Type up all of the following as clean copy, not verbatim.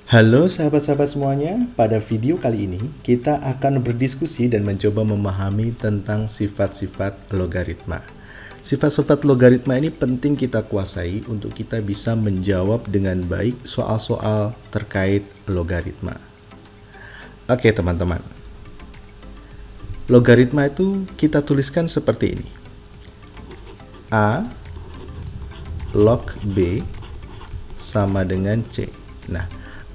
Halo sahabat-sahabat semuanya, pada video kali ini kita akan berdiskusi dan mencoba memahami tentang sifat-sifat logaritma. Sifat-sifat logaritma ini penting kita kuasai untuk kita bisa menjawab dengan baik soal-soal terkait logaritma. Oke teman-teman, logaritma itu kita tuliskan seperti ini. A log B sama dengan C. Nah,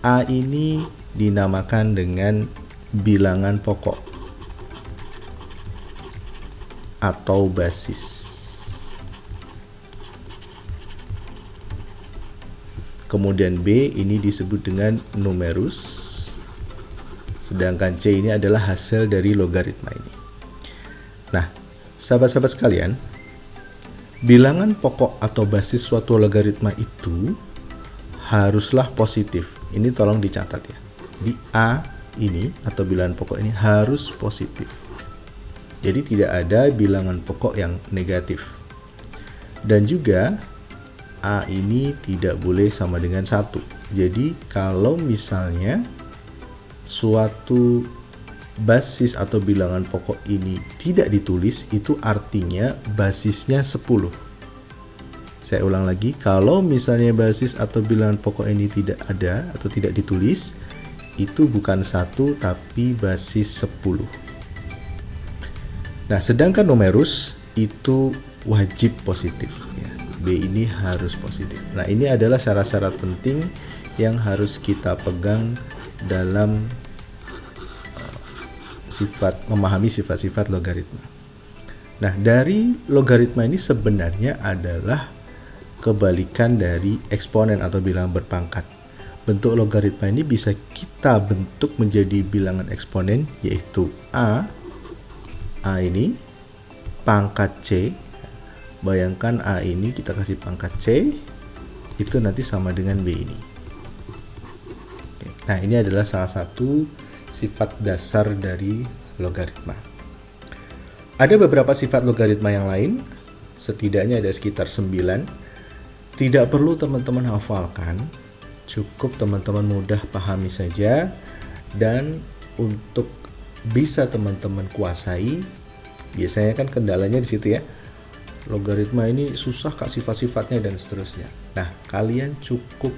A ini dinamakan dengan bilangan pokok atau basis. Kemudian B ini disebut dengan numerus, sedangkan C ini adalah hasil dari logaritma ini. Nah, sahabat-sahabat sekalian, bilangan pokok atau basis suatu logaritma itu haruslah positif. Ini tolong dicatat ya. Jadi A ini atau bilangan pokok ini harus positif. Jadi tidak ada bilangan pokok yang negatif. Dan juga A ini tidak boleh sama dengan 1. Jadi kalau misalnya suatu basis atau bilangan pokok ini tidak ditulis, itu artinya basisnya 10. Saya ulang lagi, kalau misalnya basis atau bilangan pokok ini tidak ada atau tidak ditulis, itu bukan 1 tapi basis 10. Nah, sedangkan numerus itu wajib positif. Ya. B ini harus positif. Nah, ini adalah syarat-syarat penting yang harus kita pegang dalam memahami sifat-sifat logaritma. Nah, dari logaritma ini sebenarnya adalah kebalikan dari eksponen atau bilangan berpangkat. Bentuk logaritma ini bisa kita bentuk menjadi bilangan eksponen, yaitu A ini pangkat C. Bayangkan A ini kita kasih pangkat C, itu nanti sama dengan B ini. Nah, ini adalah salah satu sifat dasar dari logaritma. Ada beberapa sifat logaritma yang lain, setidaknya ada sekitar 9. Tidak perlu teman-teman hafalkan, cukup teman-teman mudah pahami saja. Dan untuk bisa teman-teman kuasai, biasanya kan kendalanya di situ ya. Logaritma ini susah kak sifat-sifatnya dan seterusnya. Nah, kalian cukup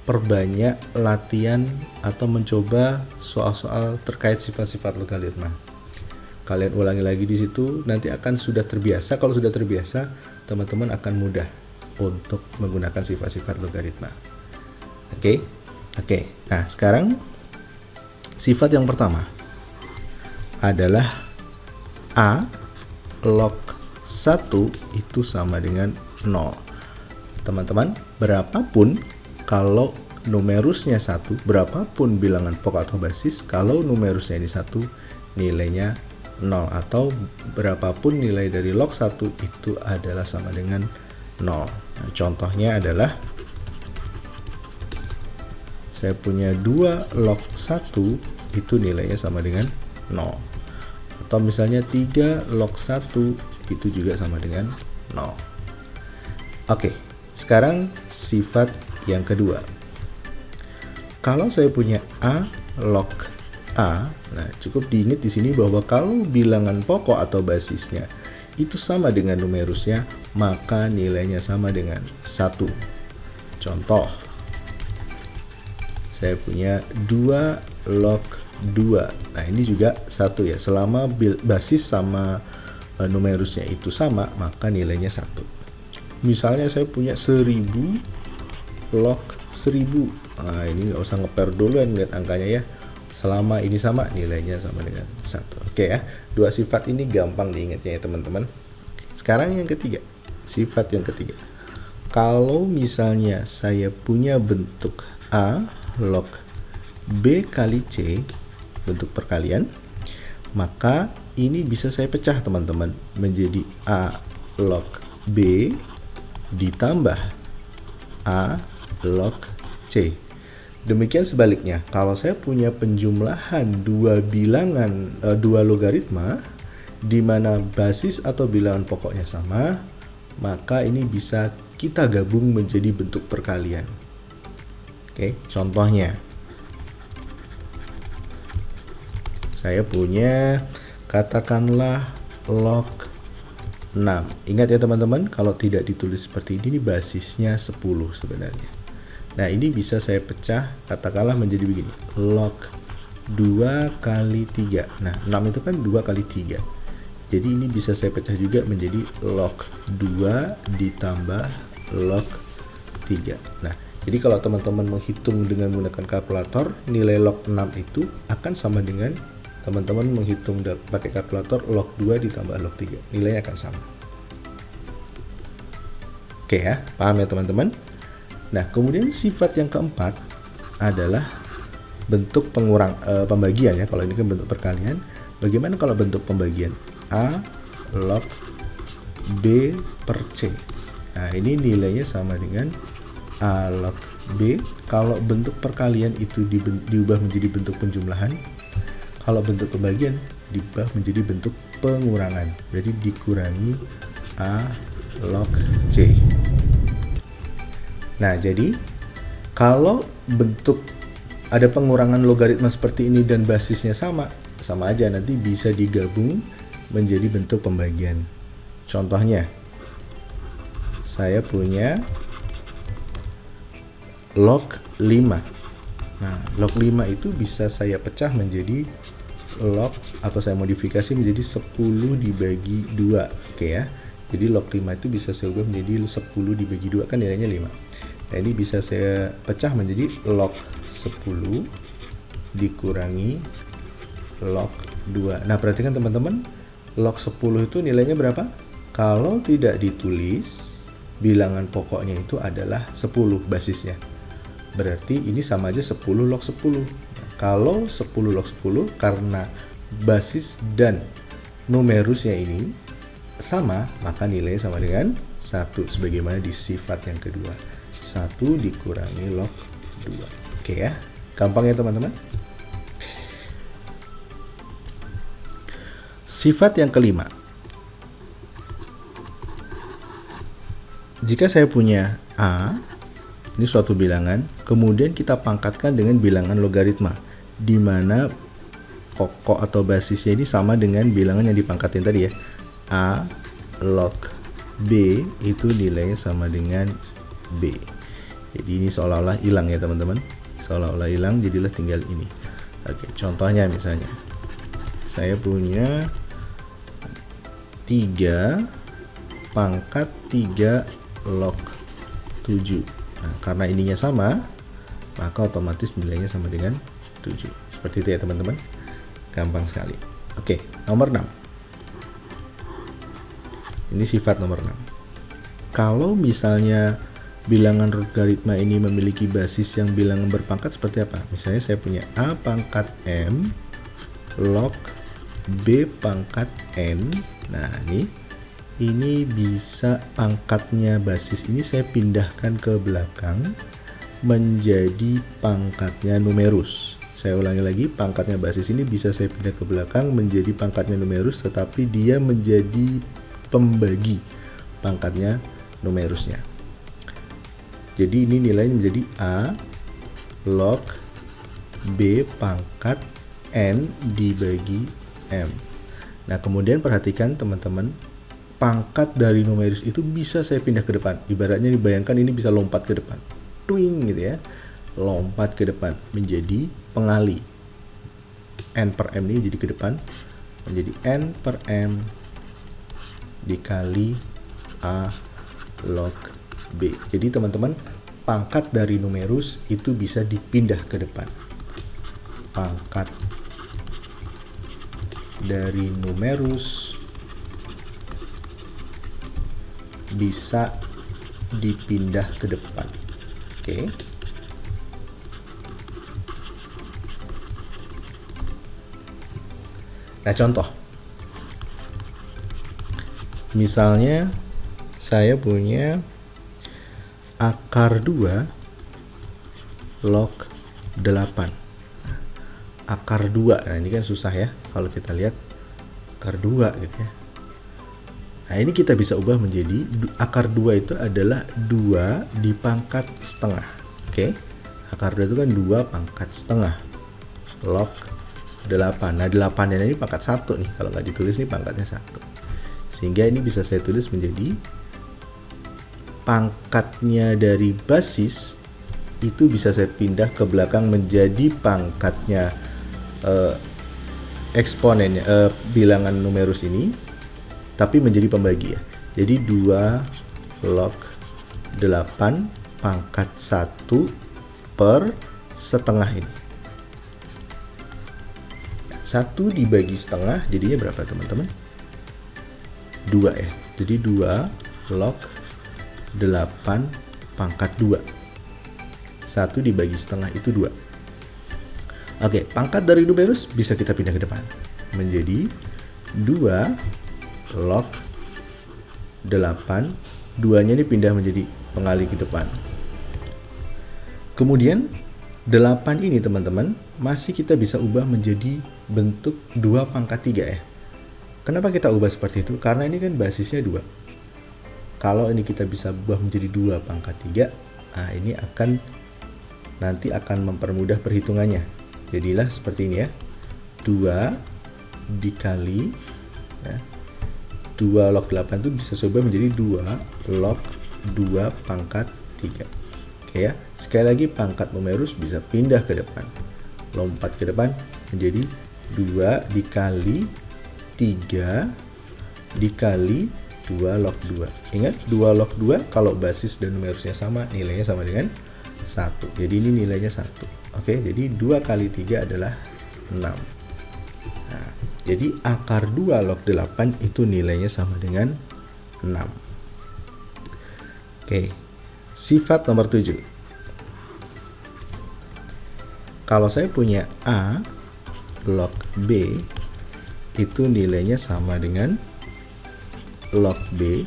perbanyak latihan atau mencoba soal-soal terkait sifat-sifat logaritma. Kalian ulangi lagi di situ, nanti akan sudah terbiasa. Kalau sudah terbiasa, teman-teman akan mudah untuk menggunakan sifat-sifat logaritma. Oke. Nah, sekarang sifat yang pertama adalah A log 1 itu sama dengan 0. Teman-teman, berapapun kalau numerusnya 1, berapapun bilangan pokok atau basis, kalau numerusnya ini 1, nilainya 0, atau berapapun nilai dari log 1 itu adalah sama dengan 0. Nah, contohnya adalah saya punya 2 log 1 itu nilainya sama dengan 0. Atau misalnya 3 log 1 itu juga sama dengan 0. Oke, sekarang sifat yang kedua. Kalau saya punya A log A, nah cukup diingat di sini bahwa kalau bilangan pokok atau basisnya itu sama dengan numerusnya, maka nilainya sama dengan 1. Contoh, saya punya 2 log 2. Nah, ini juga 1 ya. Selama basis sama numerusnya itu sama, maka nilainya 1. Misalnya saya punya 1000 log 1000. Nah, ini nggak usah ngeper duluan lihat angkanya ya. Selama ini sama, nilainya sama dengan 1. Oke ya, dua sifat ini gampang diingatnya ya teman-teman. Sekarang yang ketiga, sifat yang ketiga. Kalau misalnya saya punya bentuk A log B kali C, bentuk perkalian, maka ini bisa saya pecah teman-teman menjadi A log B ditambah A log C. Demikian sebaliknya, kalau saya punya penjumlahan dua logaritma di mana basis atau bilangan pokoknya sama, maka ini bisa kita gabung menjadi bentuk perkalian. Oke, contohnya Saya punya katakanlah log 6. Ingat ya teman-teman, kalau tidak ditulis seperti ini basisnya 10 sebenarnya. Nah, ini bisa saya pecah katakanlah menjadi begini. Log 2 kali 3. Nah, 6 itu kan 2 kali 3. Jadi ini bisa saya pecah juga menjadi log 2 ditambah log 3. Nah, jadi kalau teman-teman menghitung dengan menggunakan kalkulator, nilai log 6 itu akan sama dengan teman-teman menghitung pakai kalkulator log 2 ditambah log 3. Nilainya akan sama. Oke ya, paham ya teman-teman? Nah, kemudian sifat yang keempat adalah bentuk pembagian ya. Kalau ini kan bentuk perkalian. Bagaimana kalau bentuk pembagian? A log B per C. Nah, ini nilainya sama dengan A log B. Kalau bentuk perkalian itu diubah menjadi bentuk penjumlahan. Kalau bentuk pembagian diubah menjadi bentuk pengurangan. Jadi dikurangi A log C. Nah, jadi kalau bentuk ada pengurangan logaritma seperti ini dan basisnya sama aja, nanti bisa digabung menjadi bentuk pembagian. Contohnya, saya punya log 5. Nah, log 5 itu bisa saya pecah menjadi log, atau saya modifikasi menjadi 10 dibagi 2. Oke ya. Jadi log 5 itu bisa saya ubah menjadi 10 dibagi 2, kan nilainya 5. Nah, ini bisa saya pecah menjadi log 10 dikurangi log 2. Nah, perhatikan teman-teman, log 10 itu nilainya berapa? Kalau tidak ditulis, bilangan pokoknya itu adalah 10 basisnya. Berarti ini sama aja 10 log 10. Nah, kalau 10 log 10, karena basis dan numerusnya ini sama, maka nilainya sama dengan 1, sebagaimana di sifat yang kedua. 1 dikurangi log 2. Oke ya, gampang ya teman-teman. Sifat yang kelima. Jika saya punya A, ini suatu bilangan, kemudian kita pangkatkan dengan bilangan logaritma, di mana pokok atau basisnya ini sama dengan bilangan yang dipangkatin tadi ya. A log B itu nilainya sama dengan B. Jadi ini seolah-olah hilang ya teman-teman. Seolah-olah hilang, jadilah tinggal ini. Oke, contohnya misalnya, saya punya 3 pangkat 3 log 7. Nah, karena ininya sama, maka otomatis nilainya sama dengan 7. Seperti itu ya teman-teman. Gampang sekali. Oke, nomor 6. Ini sifat nomor 6. Kalau misalnya bilangan logaritma ini memiliki basis yang bilangan berpangkat seperti apa? Misalnya saya punya A pangkat M log B pangkat N. Nah, ini bisa pangkatnya basis ini saya pindahkan ke belakang menjadi pangkatnya numerus. Saya ulangi lagi, pangkatnya basis ini bisa saya pindah ke belakang menjadi pangkatnya numerus, tetapi dia menjadi pembagi pangkatnya numerusnya. Jadi ini nilainya menjadi A log B pangkat N dibagi M. Nah, kemudian perhatikan teman-teman, pangkat dari numerus itu bisa saya pindah ke depan. Ibaratnya dibayangkan ini bisa lompat ke depan. Twing gitu ya. Lompat ke depan menjadi pengali. N per M ini jadi ke depan menjadi N per M dikali A log B. Jadi teman-teman, pangkat dari numerus itu bisa dipindah ke depan. Pangkat dari numerus bisa dipindah ke depan. Oke. Nah, contoh. Misalnya saya punya akar 2 log 8. Akar 2. Nah, ini kan susah ya kalau kita lihat akar 2 gitu ya. Nah, ini kita bisa ubah menjadi akar 2 itu adalah 2 di pangkat setengah. Oke. Akar 2 itu kan 2 pangkat setengah log 8. Nah 8 ini pangkat 1 nih, kalau nggak ditulis nih pangkatnya 1. Sehingga ini bisa saya tulis menjadi pangkatnya dari basis itu bisa saya pindah ke belakang menjadi pangkatnya eksponennya, bilangan numerus ini, tapi menjadi pembagi ya. Jadi 2 log 8 pangkat 1 per setengah ini. 1 dibagi setengah jadinya berapa teman-teman? 2 ya. Jadi 2 log 8 pangkat 2. 1 dibagi setengah itu 2. Oke, pangkat dari numerus bisa kita pindah ke depan. Menjadi 2 log 8. 2-nya ini pindah menjadi pengali ke depan. Kemudian 8 ini teman-teman masih kita bisa ubah menjadi bentuk 2 pangkat 3 ya. Kenapa kita ubah seperti itu? Karena ini kan basisnya 2. Kalau ini kita bisa ubah menjadi 2 pangkat 3, nah ini nanti akan mempermudah perhitungannya. Jadilah seperti ini ya. 2 dikali ya, 2 log 8 itu bisa ubah menjadi 2 log 2 pangkat 3. Oke ya. Sekali lagi pangkat numerus bisa pindah ke depan. Lompat ke depan menjadi 2 dikali 3 dikali 2 log 2. Ingat 2 log 2 kalau basis dan numerusnya sama, nilainya sama dengan 1. Jadi ini nilainya 1. Oke, jadi 2 kali 3 adalah 6. Nah, jadi akar 2 log 8 itu nilainya sama dengan 6. Oke, sifat nomor 7. Kalau saya punya A log B itu nilainya sama dengan log B.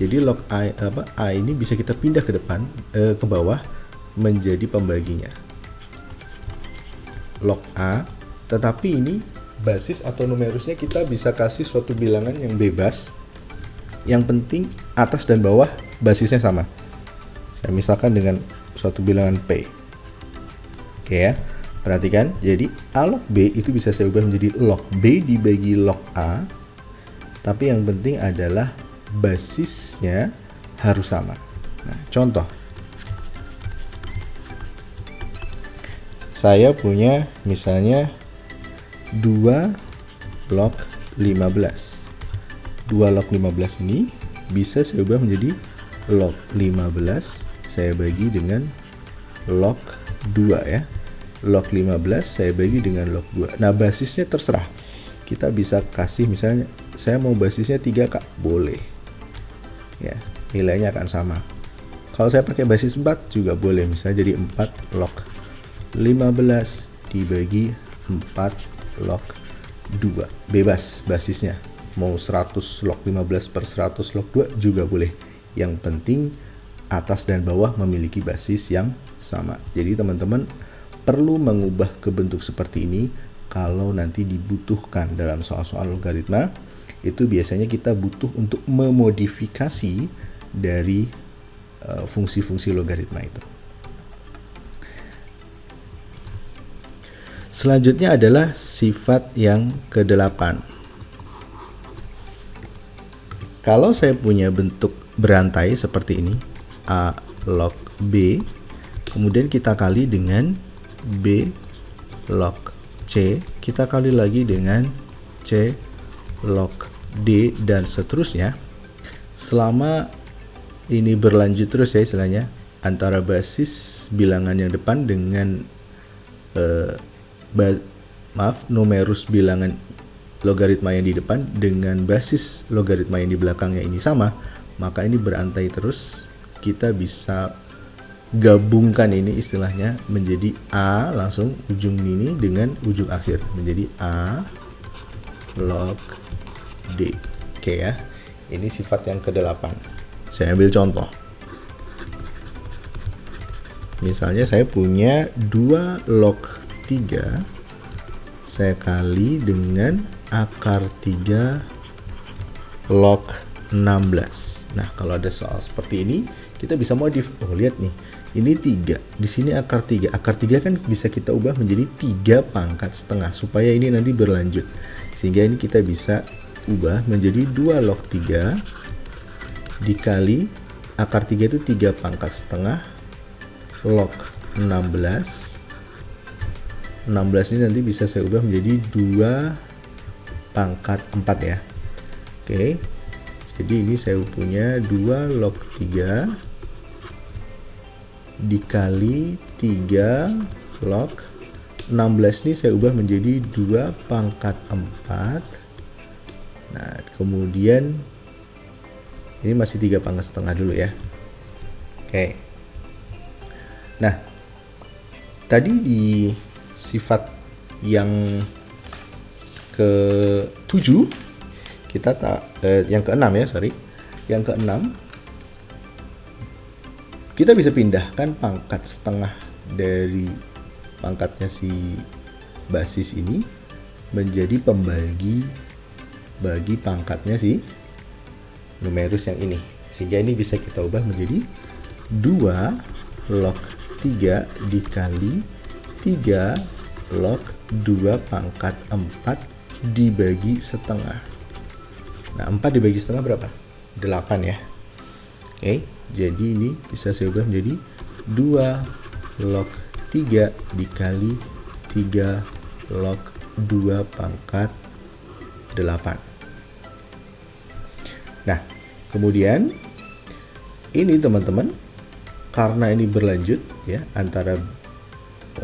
Jadi log A ini bisa kita pindah ke depan, ke bawah menjadi pembaginya. Log A, tetapi ini basis atau numerusnya kita bisa kasih suatu bilangan yang bebas. Yang penting atas dan bawah basisnya sama. Saya misalkan dengan suatu bilangan P. Oke ya. Perhatikan, jadi A log B itu bisa saya ubah menjadi log B dibagi log A. Tapi yang penting adalah basisnya harus sama. Nah, contoh. Saya punya misalnya 2 log 15. 2 log 15 ini bisa saya ubah menjadi log 15 saya bagi dengan log 2 ya. Log 15 saya bagi dengan log 2. Nah, basisnya terserah. Kita bisa kasih misalnya saya mau basisnya 3 Kak, boleh. Ya, nilainya akan sama. Kalau saya pakai basis 4 juga boleh, misalnya jadi 4 log 15 dibagi 4 log 2. Bebas basisnya. Mau 100 log 15 per 100 log 2 juga boleh. Yang penting atas dan bawah memiliki basis yang sama. Jadi teman-teman perlu mengubah ke bentuk seperti ini kalau nanti dibutuhkan dalam soal-soal logaritma. Itu biasanya kita butuh untuk memodifikasi dari fungsi-fungsi logaritma itu. Selanjutnya adalah sifat yang ke-8. Kalau saya punya bentuk berantai seperti ini, A log B, kemudian kita kali dengan B log C, kita kali lagi dengan C log D, dan seterusnya. Selama ini berlanjut terus ya istilahnya, antara basis bilangan yang depan dengan numerus bilangan logaritma yang di depan dengan basis logaritma yang di belakangnya ini sama, maka ini berantai terus. Kita bisa gabungkan ini istilahnya menjadi A, langsung ujung ini dengan ujung akhir menjadi A log D. Oke ya, ini sifat yang ke-8. Saya ambil contoh. Misalnya saya punya 2 log 3 saya kali dengan akar 3 log 16. Nah, kalau ada soal seperti ini, kita bisa modif. Oh, lihat nih, Ini 3, di sini akar 3. Akar 3 kan bisa kita ubah menjadi 3 pangkat setengah supaya ini nanti berlanjut. Sehingga ini kita bisa ubah menjadi 2 log 3 dikali akar 3 itu 3 pangkat setengah log 16. 16 ini nanti bisa saya ubah menjadi 2 pangkat 4 ya. Oke. Jadi ini saya punya 2 log 3 dikali 3 log 16 ini saya ubah menjadi 2 pangkat 4. Nah, kemudian ini masih 3 pangkat setengah dulu ya. Oke. Nah, tadi di sifat yang ke-7 kita yang ke-6 ya, Yang ke-6 kita bisa pindahkan pangkat setengah dari pangkatnya si basis ini menjadi pembagi bagi pangkatnya si numerus yang ini. Sehingga ini bisa kita ubah menjadi 2 log 3 dikali 3 log 2 pangkat 4 dibagi setengah. Nah, 4 dibagi setengah berapa? 8 ya. Oke, jadi ini bisa saya ubah menjadi 2 log 3 dikali 3 log 2 pangkat 8. Nah, kemudian ini teman-teman, karena ini berlanjut ya antara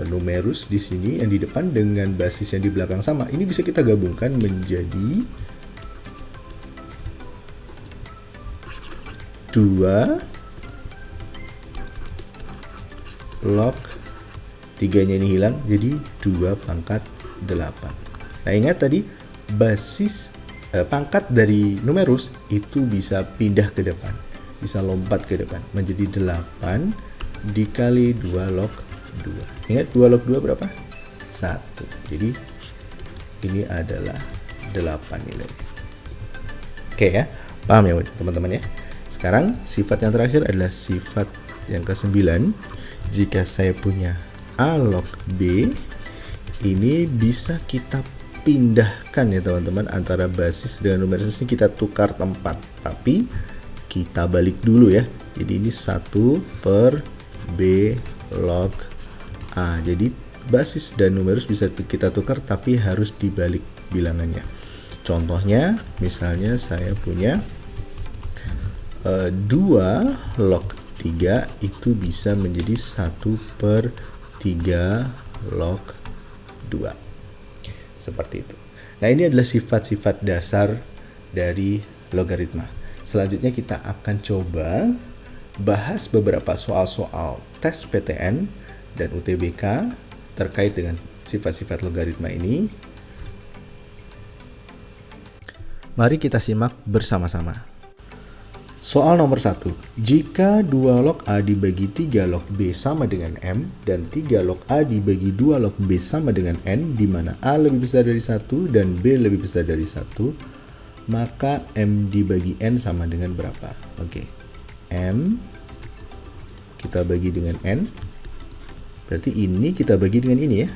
numerus di sini yang di depan dengan basis yang di belakang sama, ini bisa kita gabungkan menjadi 2 log 3 nya ini hilang jadi 2 pangkat 8. Nah, ingat tadi basis pangkat dari numerus itu bisa pindah ke depan, bisa lompat ke depan menjadi 8 dikali 2 log 2. Ingat 2 log 2 berapa? 1. Jadi ini adalah 8 nilai. Oke ya, paham ya teman-teman ya. Sekarang sifat yang terakhir adalah sifat yang ke-9. Jika saya punya A log B, ini bisa kita pindahkan ya teman-teman antara basis dengan numerus ini, kita tukar tempat. Tapi kita balik dulu ya. Jadi ini 1 per B log A. Jadi basis dan numerus bisa kita tukar tapi harus dibalik bilangannya. Contohnya misalnya saya punya 2 log 3 itu bisa menjadi 1 per 3 log 2. Seperti itu. Nah, ini adalah sifat-sifat dasar dari logaritma. Selanjutnya kita akan coba bahas beberapa soal-soal tes PTN dan UTBK terkait dengan sifat-sifat logaritma ini. Mari kita simak bersama-sama. Soal nomor 1. Jika 2 log A dibagi 3 log B sama dengan M dan 3 log A dibagi 2 log B sama dengan N, di mana A lebih besar dari 1 dan B lebih besar dari 1, maka M dibagi N sama dengan berapa? Oke. M kita bagi dengan N. Berarti ini kita bagi dengan ini ya.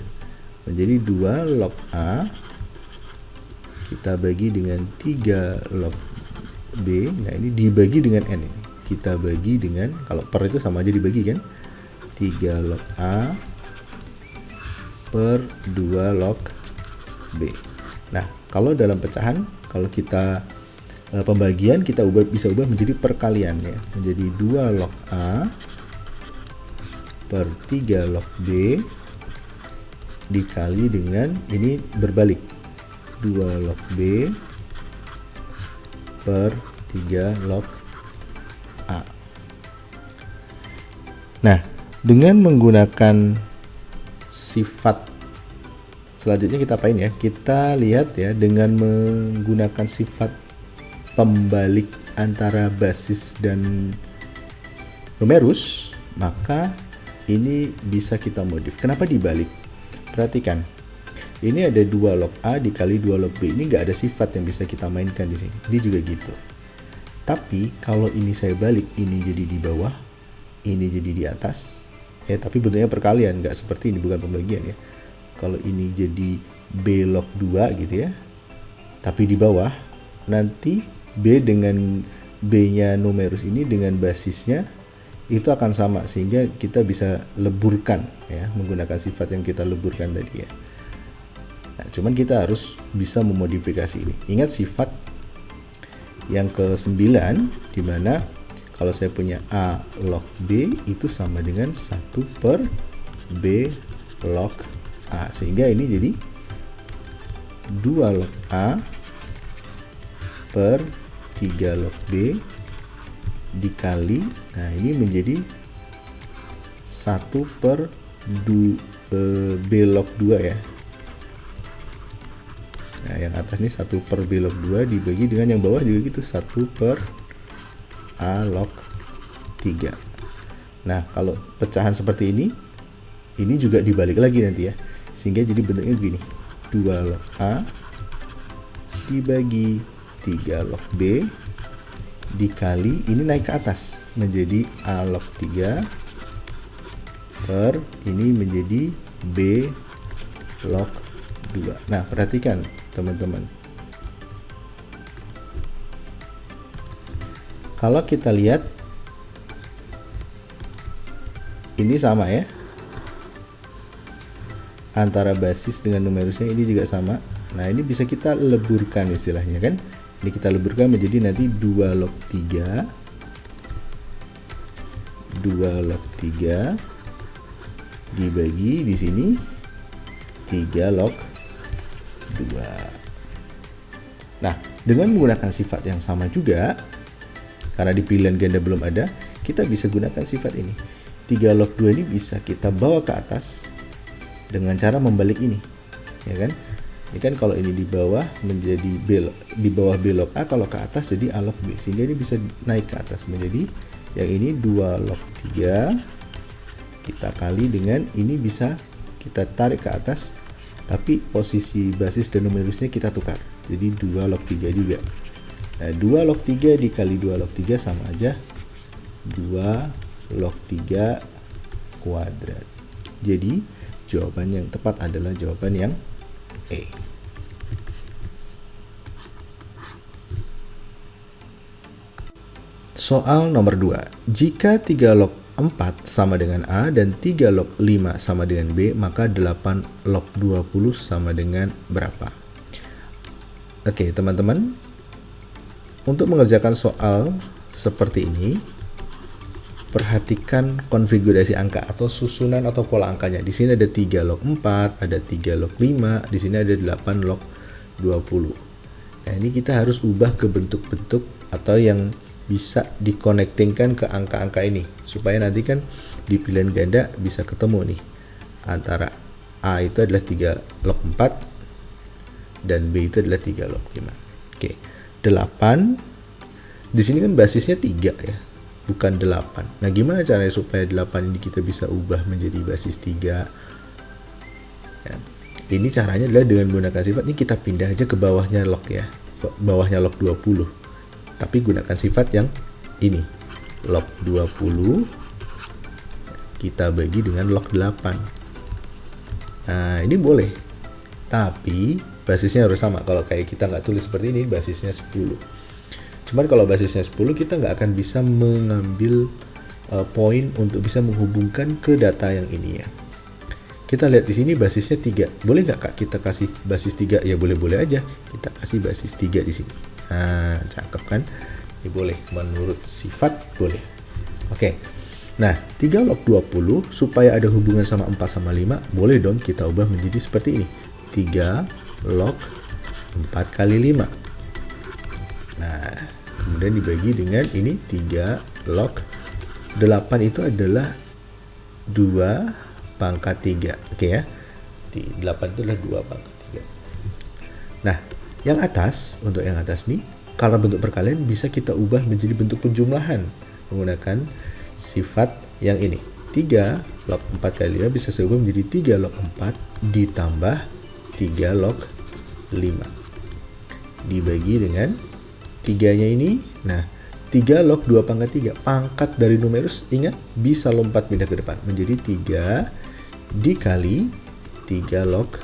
Menjadi 2 log A kita bagi dengan 3 log B. Nah, ini dibagi dengan N ini. Kita bagi dengan, kalau per itu sama aja dibagi kan, 3 log A per 2 log B. Nah, kalau dalam pecahan, kalau kita pembagian, kita bisa ubah menjadi perkalian ya. Menjadi 2 log A per 3 log B dikali dengan, ini berbalik, 2 log B per 3 log A. Nah, dengan menggunakan sifat selanjutnya kita apain ya? Kita lihat ya, dengan menggunakan sifat pembalik antara basis dan numerus, maka ini bisa kita modif. Kenapa dibalik? Perhatikan. Ini ada 2 log A dikali 2 log B. Ini nggak ada sifat yang bisa kita mainkan di sini. Ini juga gitu. Tapi kalau ini saya balik, ini jadi di bawah, ini jadi di atas. Ya, tapi bentuknya perkalian, nggak seperti ini, bukan pembagian ya. Kalau ini jadi B log 2 gitu ya, tapi di bawah nanti B dengan B-nya numerus ini dengan basisnya itu akan sama, sehingga kita bisa leburkan ya, menggunakan sifat yang kita leburkan tadi ya. Nah, cuman kita harus bisa memodifikasi ini. Ingat sifat yang ke-9 dimana kalau saya punya A log B itu sama dengan 1 per B log A, sehingga ini jadi 2 log A per 3 log B dikali, nah ini menjadi 1 per B log 2 ya. Nah yang atas ini 1 per B log 2 dibagi dengan yang bawah juga gitu, 1 per A log 3. Nah kalau pecahan seperti ini juga dibalik lagi nanti ya, sehingga jadi bentuknya begini, 2 log A dibagi 3 log B dikali, ini naik ke atas menjadi A log 3 per ini menjadi B log 2. Nah perhatikan teman-teman, kalau kita lihat ini sama ya, antara basis dengan numerusnya ini juga sama. Nah ini bisa kita leburkan istilahnya kan, ini kita leburkan menjadi nanti 2 log 3 dibagi di sini 3 log 2. Nah dengan menggunakan sifat yang sama juga, karena di pilihan ganda belum ada, kita bisa gunakan sifat ini. 3 log 2 ini bisa kita bawa ke atas dengan cara membalik ini ya kan. Ini kan kalau ini di bawah menjadi di bawah B log A, kalau ke atas jadi A log B, sehingga ini bisa naik ke atas menjadi yang ini 2 log 3 kita kali dengan ini, bisa kita tarik ke atas tapi posisi basis dan numerusnya kita tukar jadi 2 log 3 juga. Nah 2 log 3 dikali 2 log 3 sama aja 2 log 3 kuadrat. Jadi jawaban yang tepat adalah jawaban yang E. Soal nomor 2. Jika 3 log 4 sama dengan A dan 3 log 5 sama dengan B, maka 8 log 20 sama dengan berapa? Oke, teman-teman. Untuk mengerjakan soal seperti ini, perhatikan konfigurasi angka atau susunan atau pola angkanya. Di sini ada 3 log 4, ada 3 log 5, di sini ada 8 log 20. Nah, ini kita harus ubah ke bentuk-bentuk atau yang bisa dikonektingkan ke angka-angka ini, supaya nanti kan di pilihan ganda bisa ketemu nih antara A itu adalah 3 log 4 dan B itu adalah 3 log 5. Oke, 8 di sini kan basisnya 3 ya, bukan 8. Nah, gimana caranya supaya 8 ini kita bisa ubah menjadi basis 3? Ya. Ini caranya adalah dengan menggunakan sifat ini, kita pindah aja ke bawahnya log ya. Bawahnya log 20. Tapi gunakan sifat yang ini. Log 20 kita bagi dengan log 8. Nah, ini boleh. Tapi basisnya harus sama. Kalau kayak kita nggak tulis seperti ini, basisnya 10. Cuman kalau basisnya 10, kita nggak akan bisa mengambil poin untuk bisa menghubungkan ke data yang ini ya. Kita lihat di sini basisnya 3. Boleh nggak Kak kita kasih basis 3? Ya boleh-boleh aja. Kita kasih basis 3 di sini. Nah, cakep kan? Ini boleh. Menurut sifat boleh. Oke. Nah, 3 log 20 supaya ada hubungan sama 4 sama 5, boleh dong kita ubah menjadi seperti ini. 3 log 4 kali 5. Nah, kemudian dibagi dengan ini 3 log 8 itu adalah 2 pangkat 3. Oke ya. 8 itu adalah 2 pangkat 3. Nah, yang atas, untuk yang atas nih, karena bentuk perkalian bisa kita ubah menjadi bentuk penjumlahan menggunakan sifat yang ini. 3 log 4 kali 5 bisa saya ubah menjadi 3 log 4 ditambah 3 log 5. Dibagi dengan 3-nya ini. Nah, 3 log 2 pangkat 3. Pangkat dari numerus, ingat, bisa lompat pindah ke depan. Menjadi 3 dikali 3 log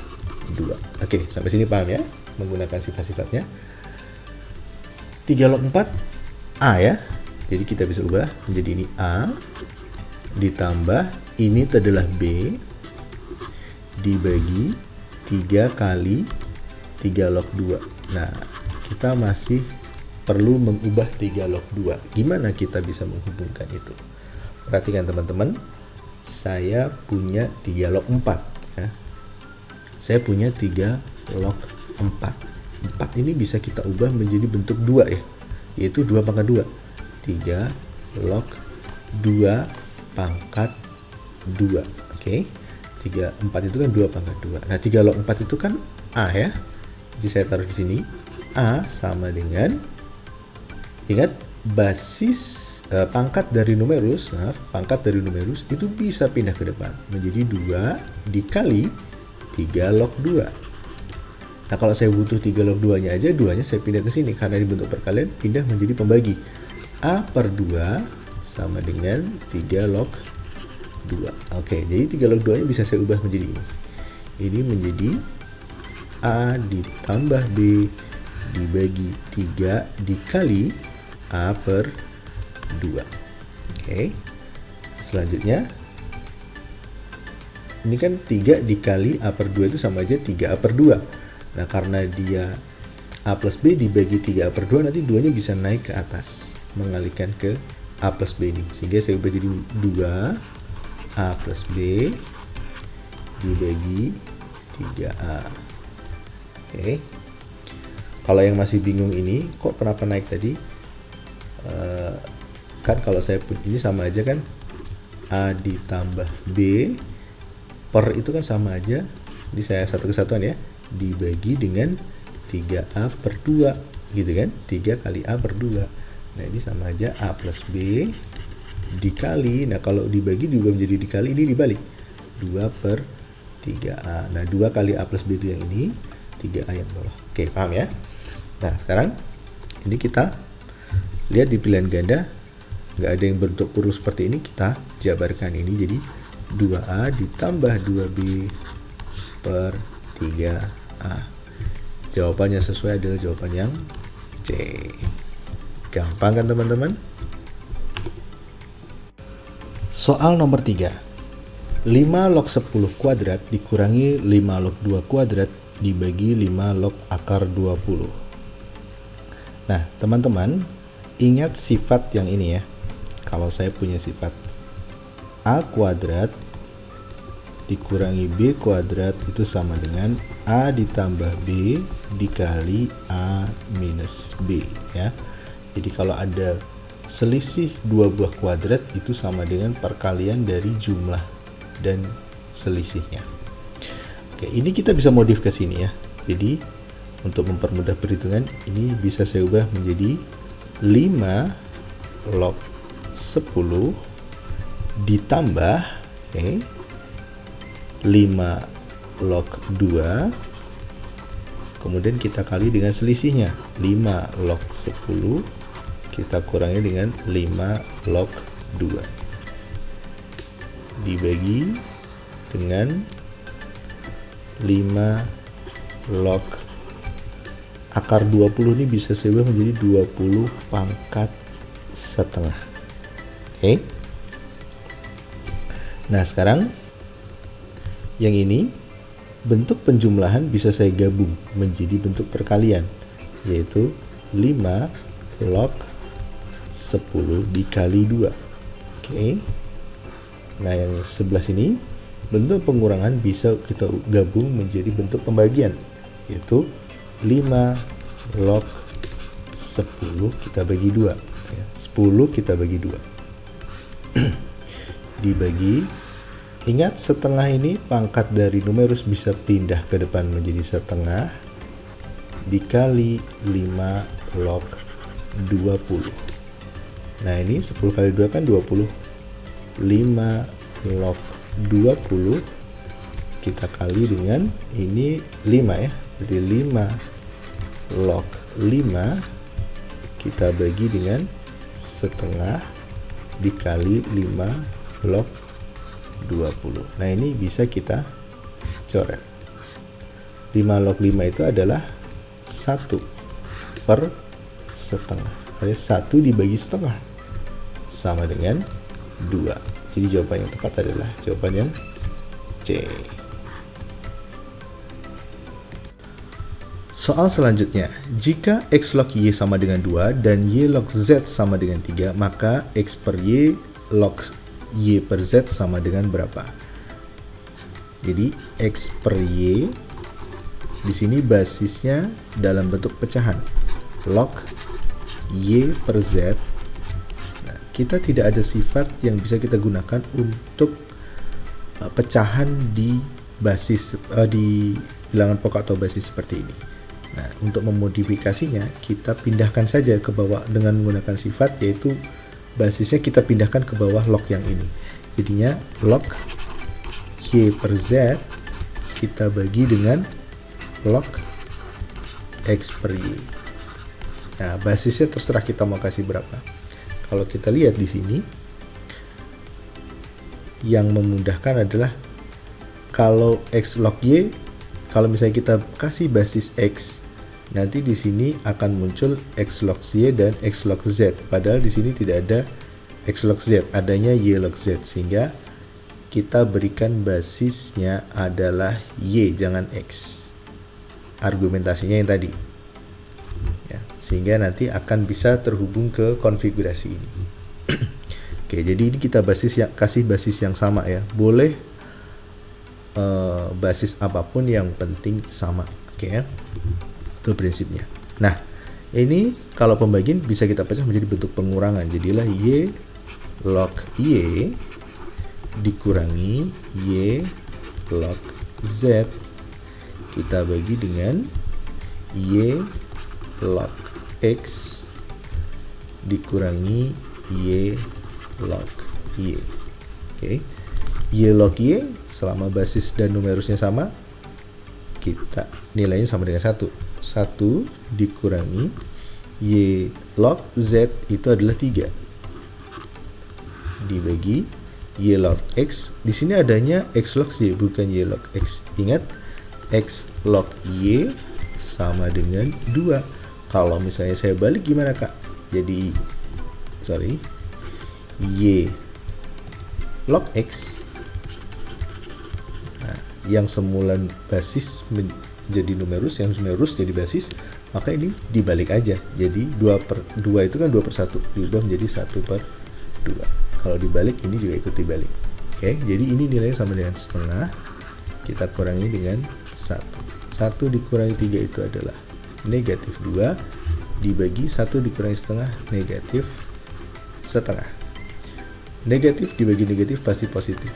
2. Oke, sampai sini paham ya? Menggunakan sifat-sifatnya. 3 log 4, A ya. Jadi kita bisa ubah menjadi ini A, ditambah ini adalah B, dibagi 3 kali 3 log 2. Nah, kita masih perlu mengubah 3 log 2. Gimana kita bisa menghubungkan itu? Perhatikan teman-teman, saya punya 3 log 4 ya. Saya punya 3 log 4. 4 ini bisa kita ubah menjadi bentuk 2 ya, yaitu 2 pangkat 2. 3 log 2 pangkat 2. Oke. 3 4 itu kan 2 pangkat 2. Nah, 3 log 4 itu kan A ya. Jadi saya taruh di sini. A sama dengan, ingat, basis pangkat dari numerus, pangkat dari numerus itu bisa pindah ke depan menjadi 2 dikali 3 log 2. Nah, kalau saya butuh 3 log 2-nya aja, 2-nya saya pindah ke sini karena dibentuk perkalian, pindah menjadi pembagi. A per 2 sama dengan 3 log 2. Oke, jadi 3 log 2-nya bisa saya ubah menjadi ini. Ini menjadi A ditambah B dibagi 3 dikali A per 2. Oke. Selanjutnya, ini kan 3 dikali A per 2 itu sama aja 3A per 2. Nah, karena dia A plus B dibagi 3A per 2, nanti 2-nya bisa naik ke atas, mengalihkan ke A plus B ini. Sehingga saya ubah jadi 2A plus B dibagi 3A. Oke. Kalau yang masih bingung ini, kok kenapa naik tadi? Kan kalau saya put ini sama aja kan, A ditambah B per itu kan sama aja, jadi saya satu kesatuan ya, dibagi dengan 3A per 2 gitu kan, 3 kali A per 2. Nah, ini sama aja A plus B dikali, nah kalau dibagi juga menjadi dikali, ini dibalik, 2 per 3A. Nah, 2 kali A plus B itu yang ini, 3A yang bawah. Oke, paham ya? Nah, sekarang ini kita lihat di pilihan ganda, nggak ada yang bentuk kurus seperti ini, kita jabarkan ini jadi 2A ditambah 2B per 3A. Jawabannya sesuai adalah jawaban yang C. Gampang kan teman-teman? Soal nomor 3. 5 log 10 kuadrat dikurangi 5 log 2 kuadrat dibagi 5 log akar 20. Nah, teman-teman, ingat sifat yang ini ya. Kalau saya punya sifat A kuadrat dikurangi B kuadrat itu sama dengan A ditambah B dikali A minus B ya. Jadi kalau ada selisih dua buah kuadrat itu sama dengan perkalian dari jumlah dan selisihnya. Oke, ini kita bisa modif ke sini ya. Jadi untuk mempermudah perhitungan, ini bisa saya ubah menjadi 5 log 10 ditambah 5 log 2, kemudian kita kali dengan selisihnya, 5 log 10 kita kurangi dengan 5 log 2 dibagi dengan 5 log akar 20. Ini bisa saya ubah menjadi 20 pangkat setengah. Oke. Nah, sekarang yang ini bentuk penjumlahan bisa saya gabung menjadi bentuk perkalian, yaitu 5 log 10 dikali 2. Oke. Nah, yang sebelah sini bentuk pengurangan bisa kita gabung menjadi bentuk pembagian, yaitu 5 log 10 kita bagi 2 ya, 10 kita bagi 2 dibagi, ingat setengah ini pangkat dari numerus bisa pindah ke depan menjadi setengah, dikali 5 log 20. Nah, ini 10 kali 2 kan 20, 5 log 20 kita kali dengan ini 5 ya, jadi 5 log 5 kita bagi dengan setengah dikali 5 log 20. Nah ini bisa kita coret. 5 log 5 itu adalah 1 per setengah. Ada 1 dibagi setengah sama dengan 2. Jadi jawaban yang tepat adalah jawaban yang C. Soal selanjutnya, jika X log Y sama dengan 2 dan Y log Z sama dengan 3, maka X per Y log Y per Z sama dengan berapa? Jadi X per Y di sini basisnya dalam bentuk pecahan. Log Y per Z. Nah, kita tidak ada sifat yang bisa kita gunakan untuk pecahan di basis di bilangan pokok atau basis seperti ini. Nah, untuk memodifikasinya kita pindahkan saja ke bawah dengan menggunakan sifat, yaitu basisnya kita pindahkan ke bawah log yang ini. Jadinya log Y per Z kita bagi dengan log X per Y. Nah, basisnya terserah kita mau kasih berapa. Kalau kita lihat di sini, yang memudahkan adalah kalau X log Y, kalau misalnya kita kasih basis X, nanti di sini akan muncul X log Y dan X log Z. Padahal di sini tidak ada X log Z, adanya Y log Z. Sehingga kita berikan basisnya adalah Y, jangan X. Argumentasinya yang tadi. Ya, sehingga nanti akan bisa terhubung ke konfigurasi ini. Oke, jadi ini kita kasih basis yang sama ya. Boleh basis apapun yang penting sama. Oke ya. Itu prinsipnya. Nah, ini kalau pembagian bisa kita pecah menjadi bentuk pengurangan. Jadilah Y log Y dikurangi Y log Z kita bagi dengan Y log X dikurangi Y log Y. Oke. Y log Y selama basis dan numerusnya sama, kita nilainya sama dengan 1. 1 dikurangi Y log Z itu adalah 3. Dibagi Y log X. Di sini adanya X log Y, bukan Y log X. Ingat, X log Y sama dengan 2. Kalau misalnya saya balik gimana, Kak? Jadi, Y log X yang semula basis menjadi numerus, yang numerus jadi basis, maka ini dibalik aja. Jadi 2 itu kan 2 per 1, diubah menjadi 1 per 2. Kalau dibalik, ini juga ikut dibalik. Oke, jadi ini nilainya sama dengan setengah, kita kurangi dengan 1. 1 dikurangi 3 itu adalah negatif 2, dibagi 1 dikurangi setengah, negatif setengah. Negatif dibagi negatif pasti positif.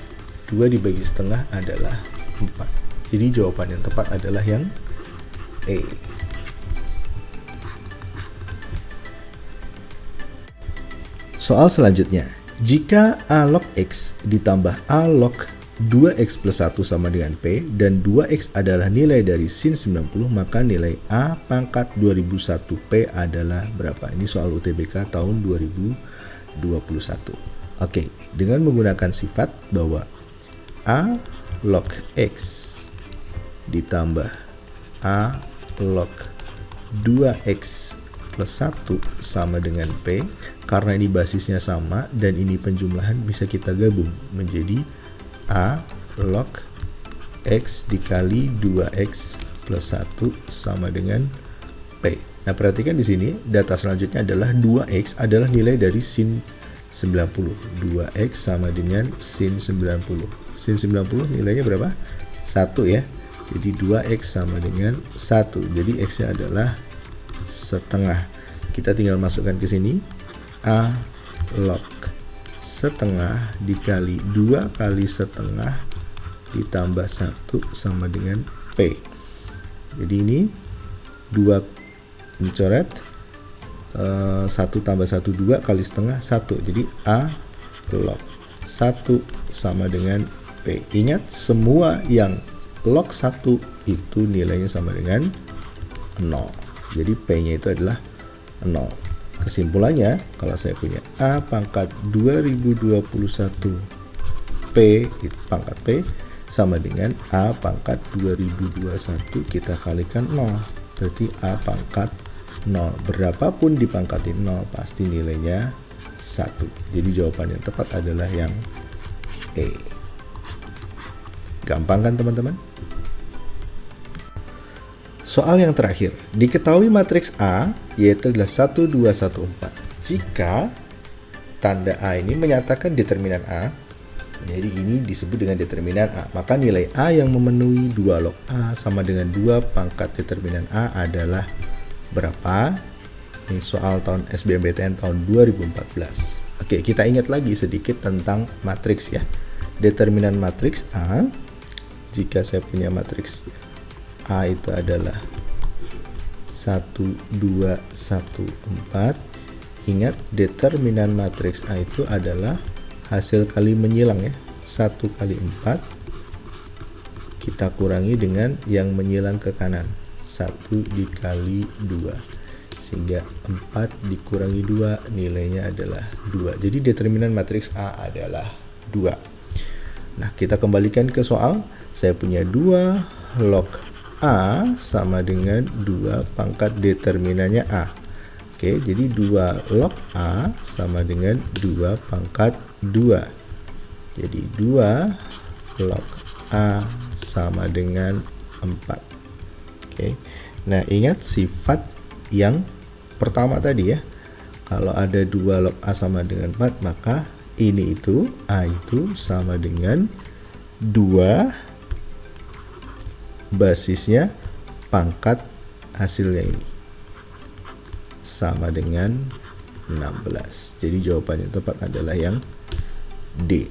2 dibagi setengah adalah 4. Jadi jawaban yang tepat adalah yang E. Soal selanjutnya, jika A log X ditambah A log 2X plus 1 sama dengan P dan 2X adalah nilai dari sin 90, maka nilai A pangkat 2001 P adalah berapa? Ini soal UTBK tahun 2021. Oke, dengan menggunakan sifat bahwa A log X ditambah A log 2X plus 1 sama dengan P, karena ini basisnya sama dan ini penjumlahan, bisa kita gabung menjadi A log X dikali 2X plus 1 sama dengan P. Nah, perhatikan di sini data selanjutnya adalah 2X adalah nilai dari sin 90. 2X sama dengan sin 90. Sin 90 nilainya berapa? 1 ya. Jadi 2X sama dengan 1. Jadi X-nya adalah setengah. Kita tinggal masukkan ke sini. A log setengah dikali 2 kali setengah ditambah 1 sama dengan P. Jadi ini 2 mencoret, 1 tambah 1 2 kali setengah 1. Jadi A log 1 sama dengan P. Ingat, semua yang log 1 itu nilainya sama dengan 0. Jadi P-nya itu adalah 0. Kesimpulannya, kalau saya punya A pangkat 2021 P, pangkat P, sama dengan A pangkat 2021 kita kalikan 0. Berarti A pangkat 0. Berapapun dipangkatin 0, pasti nilainya 1. Jadi jawaban yang tepat adalah yang E. Gampang kan teman-teman? Soal yang terakhir, diketahui matriks A yaitu adalah 1, 2, 1, 4. Jika tanda A ini menyatakan determinan A, jadi ini disebut dengan determinan A, maka nilai A yang memenuhi 2 log A sama dengan 2 pangkat determinan A adalah berapa? Ini soal tahun SBMPTN tahun 2014. Oke, kita ingat lagi sedikit tentang matriks ya. Determinan matriks A, jika saya punya matriks A itu adalah 1, 2, 1, 4. Ingat, determinan matriks A itu adalah hasil kali menyilang ya. 1 kali 4 kita kurangi dengan yang menyilang ke kanan, 1 dikali 2, sehingga 4 dikurangi 2 nilainya adalah 2. Jadi determinan matriks A adalah 2. Nah, kita kembalikan ke soal. Saya punya 2 log A sama dengan 2 pangkat determinannya A. Oke, jadi 2 log A sama dengan 2 pangkat 2. Jadi 2 log A sama dengan 4. Oke. Nah, ingat sifat yang pertama tadi ya. Kalau ada 2 log A sama dengan 4, maka ini itu A itu sama dengan 2 basisnya pangkat hasilnya ini. Sama dengan 16. Jadi jawaban yang tepat adalah yang D.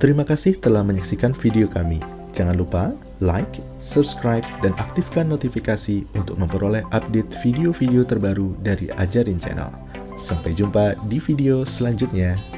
Terima kasih telah menyaksikan video kami. Jangan lupa like, subscribe, dan aktifkan notifikasi untuk memperoleh update video-video terbaru dari Ajarin Channel. Sampai jumpa di video selanjutnya.